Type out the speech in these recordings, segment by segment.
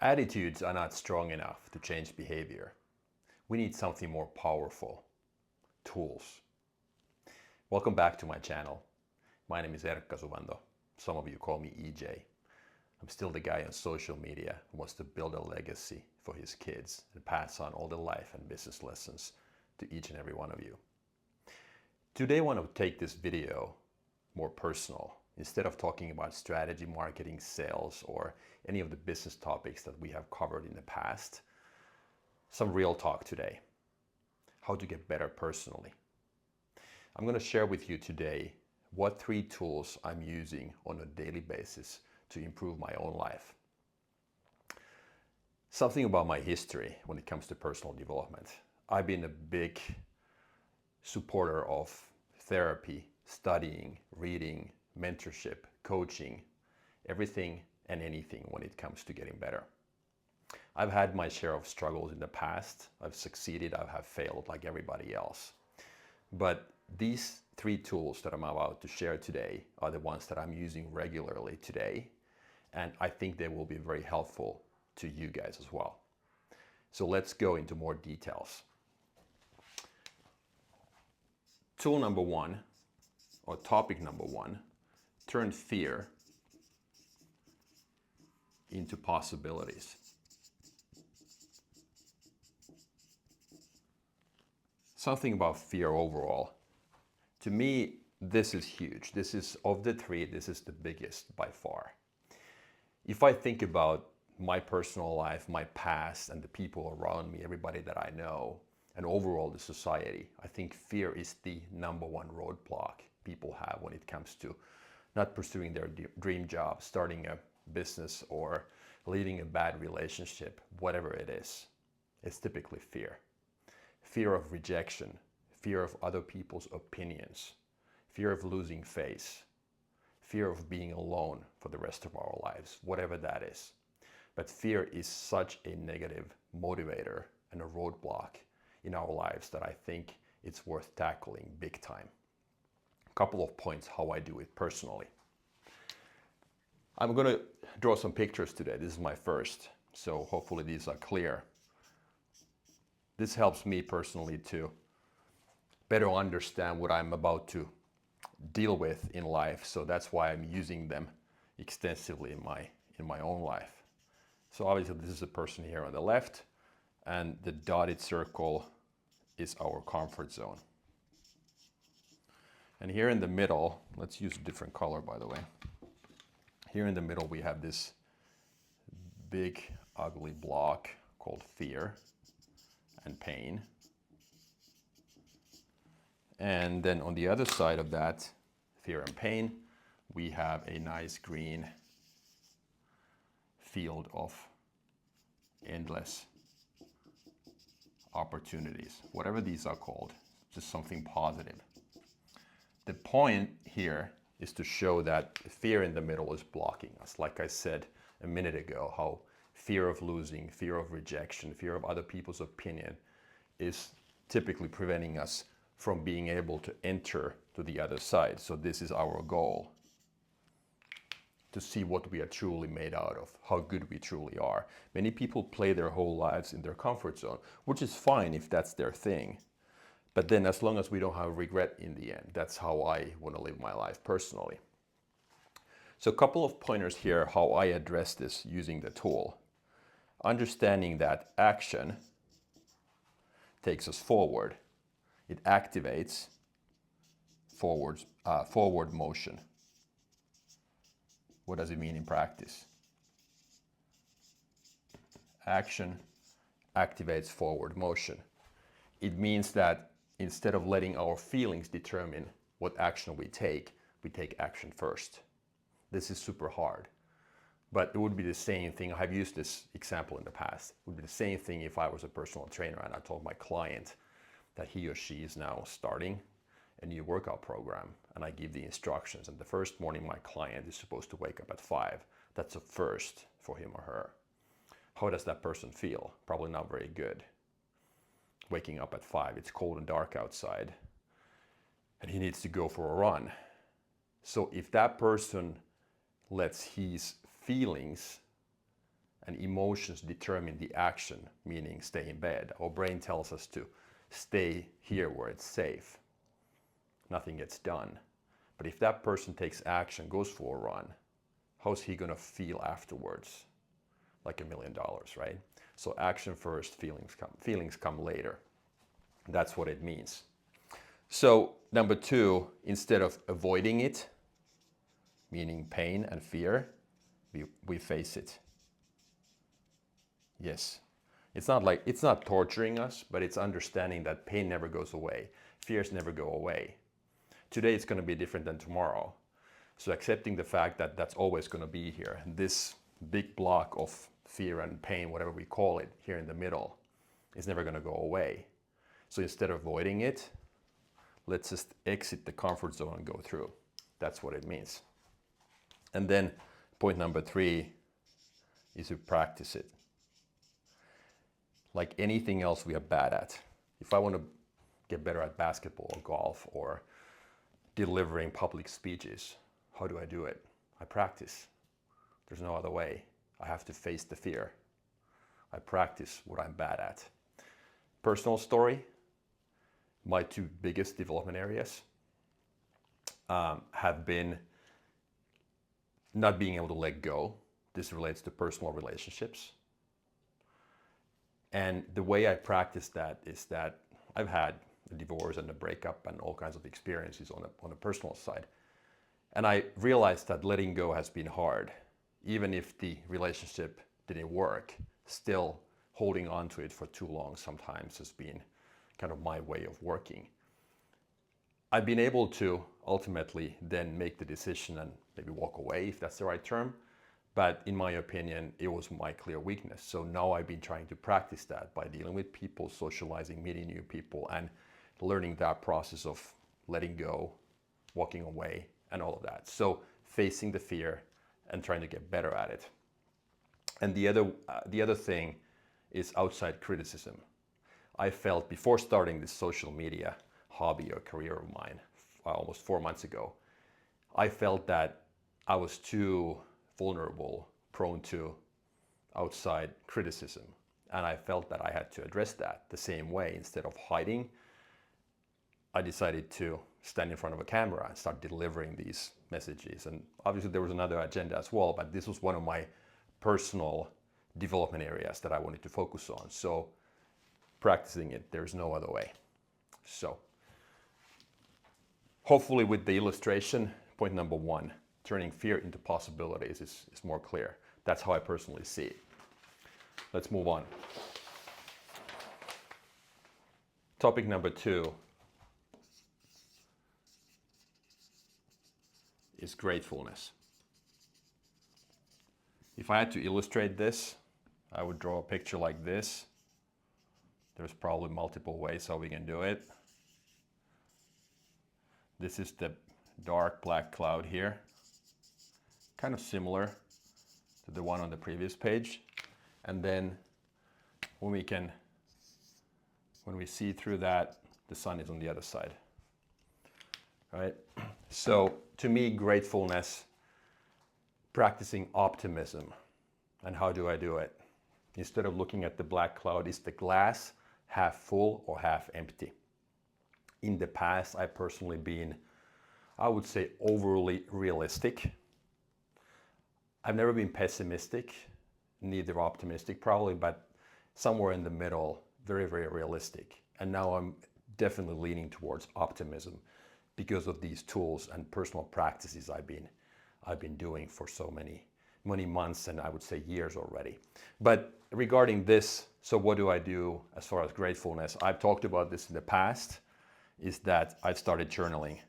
Attitudes are not strong enough to change behavior. We need something more powerful. Tools. Welcome back to my channel. My name is Erkka Suvando. Some of you call me EJ. I'm still the guy on social media who wants to build a legacy for his kids and pass on all the life and business lessons to each and every one of you. Today I want to take this video more personal. Instead of talking about strategy, marketing, sales, or any of the business topics that we have covered in the past, some real talk today. How to get better personally. I'm going to share with you today what 3 tools I'm using on a daily basis to improve my own life. Something about my history when it comes to personal development. I've been a big supporter of therapy, studying, reading, mentorship, coaching, everything and anything when it comes to getting better. I've had my share of struggles in the past. I've succeeded, I have failed like everybody else. But these 3 tools that I'm about to share today are the ones that I'm using regularly today. And I think they will be very helpful to you guys as well. So let's go into more details. Tool number 1, or topic number 1, turn fear into possibilities. Something about fear overall. To me, this is huge. This is, of the 3, this is the biggest by far. If I think about my personal life, my past, and the people around me, everybody that I know, and overall the society, I think fear is the number 1 roadblock people have when it comes to not pursuing their dream job, starting a business, or leaving a bad relationship, whatever it is. It's typically fear. Fear of rejection, fear of other people's opinions, fear of losing face, fear of being alone for the rest of our lives, whatever that is. But fear is such a negative motivator and a roadblock in our lives that I think it's worth tackling big time. A couple of points how I do it personally. I'm going to draw some pictures today. This is my first, so hopefully these are clear. This helps me personally to better understand what I'm about to deal with in life, so that's why I'm using them extensively in my own life. So obviously this is a person here on the left, and the dotted circle is our comfort zone. And here in the middle, let's use a different color by the way. Here in the middle we have this big ugly block called fear and pain. And then on the other side of that, fear and pain, we have a nice green field of endless opportunities, whatever these are called, just something positive. The point here is to show that fear in the middle is blocking us. Like I said a minute ago, how fear of losing, fear of rejection, fear of other people's opinion is typically preventing us from being able to enter to the other side. So this is our goal, to see what we are truly made out of, how good we truly are. Many people play their whole lives in their comfort zone, which is fine if that's their thing. But then as long as we don't have regret in the end, that's how I want to live my life personally. So a couple of pointers here how I address this using the tool. Understanding that action takes us forward. It activates forward motion. What does it mean in practice? Action activates forward motion. It means that instead of letting our feelings determine what action we take action first. This is super hard, but it would be the same thing. I've used this example in the past. It would be the same thing if I was a personal trainer and I told my client that he or she is now starting a new workout program, and I give the instructions, and the first morning my client is supposed to wake up at 5. That's a first for him or her. How does that person feel? Probably not very good. Waking up at 5, it's cold and dark outside, and he needs to go for a run. So if that person lets his feelings and emotions determine the action, meaning stay in bed. Our brain tells us to stay here where it's safe. Nothing gets done. But if that person takes action, goes for a run, how's he gonna feel afterwards? Like $1 million, right? So action first, feelings come later. That's what it means. So number 2, instead of avoiding it, meaning pain and fear, we face it. Yes. It's not torturing us, but it's understanding that pain never goes away. Fears never go away. Today it's going to be different than tomorrow. So accepting the fact that that's always going to be here, this big block of fear and pain, whatever we call it, here in the middle, is never going to go away. So instead of avoiding it, let's just exit the comfort zone and go through. That's what it means. And then point number 3 is to practice it. Like anything else we are bad at. If I want to get better at basketball or golf or delivering public speeches, how do I do it? I practice. There's no other way. I have to face the fear. I practice what I'm bad at. Personal story, my 2 biggest development areas have been not being able to let go. This relates to personal relationships. And the way I practice that is that I've had a divorce and a breakup and all kinds of experiences on a personal side. And I realized that letting go has been hard. Even if the relationship didn't work, still holding on to it for too long sometimes has been kind of my way of working. I've been able to ultimately then make the decision and maybe walk away, if that's the right term. But in my opinion, it was my clear weakness. So now I've been trying to practice that by dealing with people, socializing, meeting new people, and learning that process of letting go, walking away, and all of that. So facing the fear and trying to get better at it. And the other thing is outside criticism. I felt before starting this social media hobby or career of mine almost 4 months ago, I felt that I was too vulnerable, prone to outside criticism. And I felt that I had to address that the same way. Instead of hiding, I decided to stand in front of a camera and start delivering these messages. And obviously there was another agenda as well, but this was one of my personal development areas that I wanted to focus on. So practicing it, there's no other way. So hopefully with the illustration, point number 1, turning fear into possibilities is more clear. That's how I personally see it. Let's move on. Topic number 2 is gratefulness. If I had to illustrate this, I would draw a picture like this. There's probably multiple ways how we can do it. This is the dark black cloud here. Kind of similar to the one on the previous page. And then when we see through that, the sun is on the other side. Right? So to me, gratefulness, practicing optimism. And how do I do it? Instead of looking at the black cloud, is the glass half full or half empty? In the past, I've personally been, I would say, overly realistic. I've never been pessimistic, neither optimistic probably, but somewhere in the middle, very, very realistic. And now I'm definitely leaning towards optimism because of these tools and personal practices I've been doing for so many months, and I would say years already. But regarding this, so what do I do as far as gratefulness? I've talked about this in the past, is that I've started journaling.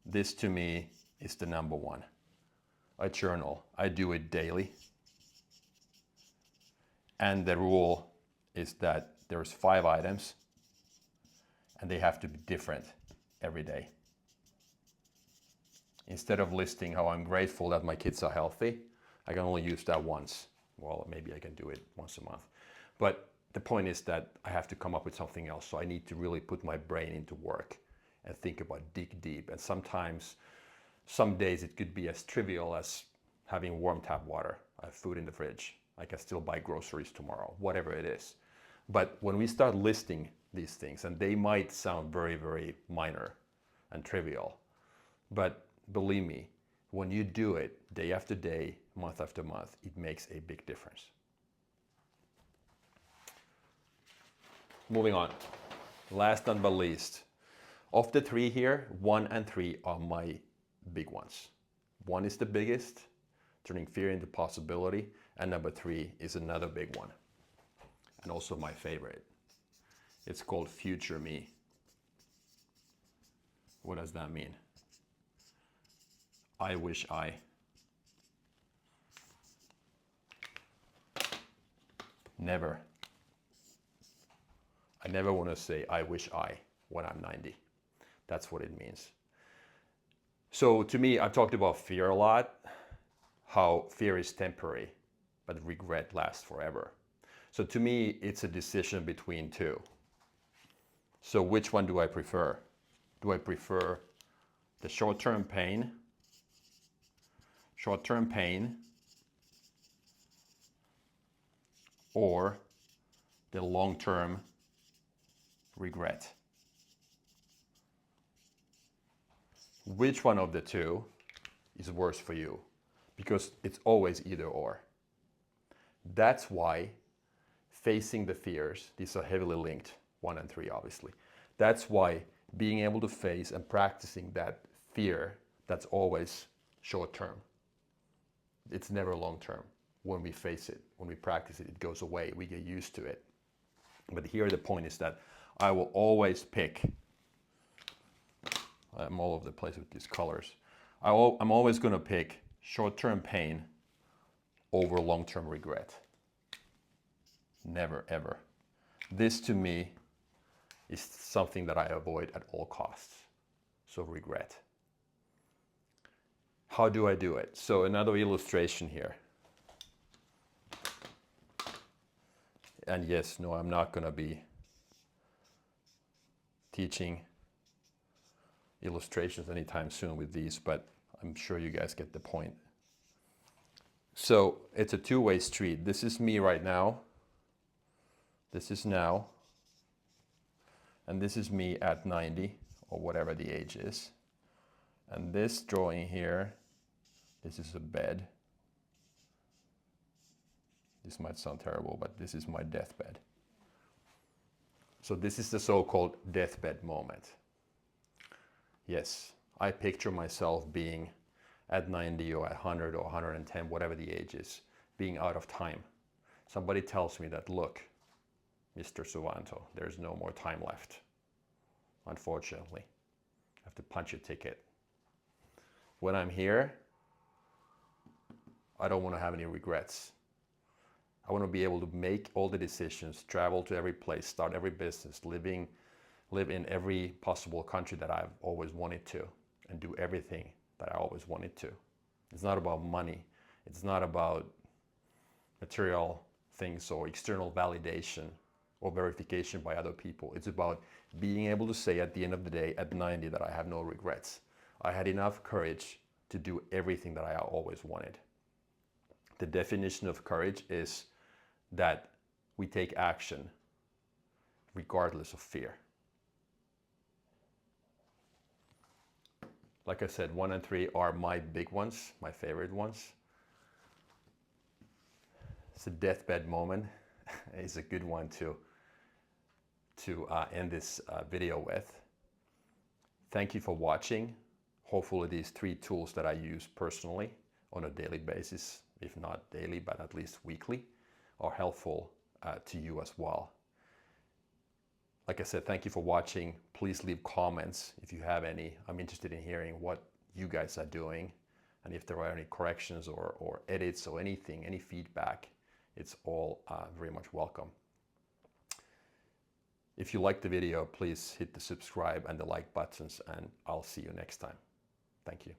This to me is the number 1. I journal. I do it daily. And the rule is that there's 5 items and they have to be different every day. Instead of listing how I'm grateful that my kids are healthy, I can only use that once. Well, maybe I can do it once a month. But the point is that I have to come up with something else. So I need to really put my brain into work and think about, dig deep. And sometimes, some days it could be as trivial as having warm tap water. I have food in the fridge. I can still buy groceries tomorrow, whatever it is. But when we start listing these things, and they might sound very, very minor and trivial, but believe me, when you do it day after day, month after month, it makes a big difference. Moving on. Last but not least, of the three here, 1 and 3 are my big ones. 1 is the biggest, turning fear into possibility, and number 3 is another big one, and also my favorite. It's called Future Me. What does that mean? I wish I. Never. I never want to say I wish I when I'm 90. That's what it means. So to me, I've talked about fear a lot, how fear is temporary, but regret lasts forever. So to me, it's a decision between two. So which one do I prefer? Do I prefer the short-term pain, or the long-term regret? Which one of the two is worse for you? Because it's always either or. That's why facing the fears, these are heavily linked, 1 and 3 obviously. That's why being able to face and practicing that fear, that's always short term. It's never long term. When we face it, when we practice it, it goes away, we get used to it. But here the point is that I will always pick, I'm all over the place with these colors, I'm always going to pick short-term pain over long-term regret. Never, ever. This to me is something that I avoid at all costs. So regret. How do I do it? So another illustration here. And yes, no, I'm not going to be teaching illustrations anytime soon with these, but I'm sure you guys get the point. So it's a two-way street. This is me right now. This is now. And this is me at 90 or whatever the age is. And this drawing here, this is a bed. This might sound terrible, but this is my deathbed. So this is the so-called deathbed moment. Yes, I picture myself being at 90 or at 100 or 110, whatever the age is, being out of time. Somebody tells me that, look, Mr. Suvanto, there's no more time left. Unfortunately, I have to punch a ticket. When I'm here, I don't want to have any regrets. I want to be able to make all the decisions, travel to every place, start every business, live in every possible country that I've always wanted to, and do everything that I always wanted to. It's not about money. It's not about material things or external validation or verification by other people. It's about being able to say at the end of the day, at 90, that I have no regrets. I had enough courage to do everything that I always wanted. The definition of courage is that we take action regardless of fear. Like I said, 1 and 3 are my big ones, my favorite ones. It's a deathbed moment. It's a good one to end this video with. Thank you for watching. Hopefully these 3 tools that I use personally on a daily basis, if not daily, but at least weekly, are helpful to you as well. Like I said, thank you for watching. Please leave comments if you have any. I'm interested in hearing what you guys are doing, and if there are any corrections or edits or anything, any feedback, it's all very much welcome. If you liked the video, please hit the subscribe and the like buttons, and I'll see you next time. Thank you.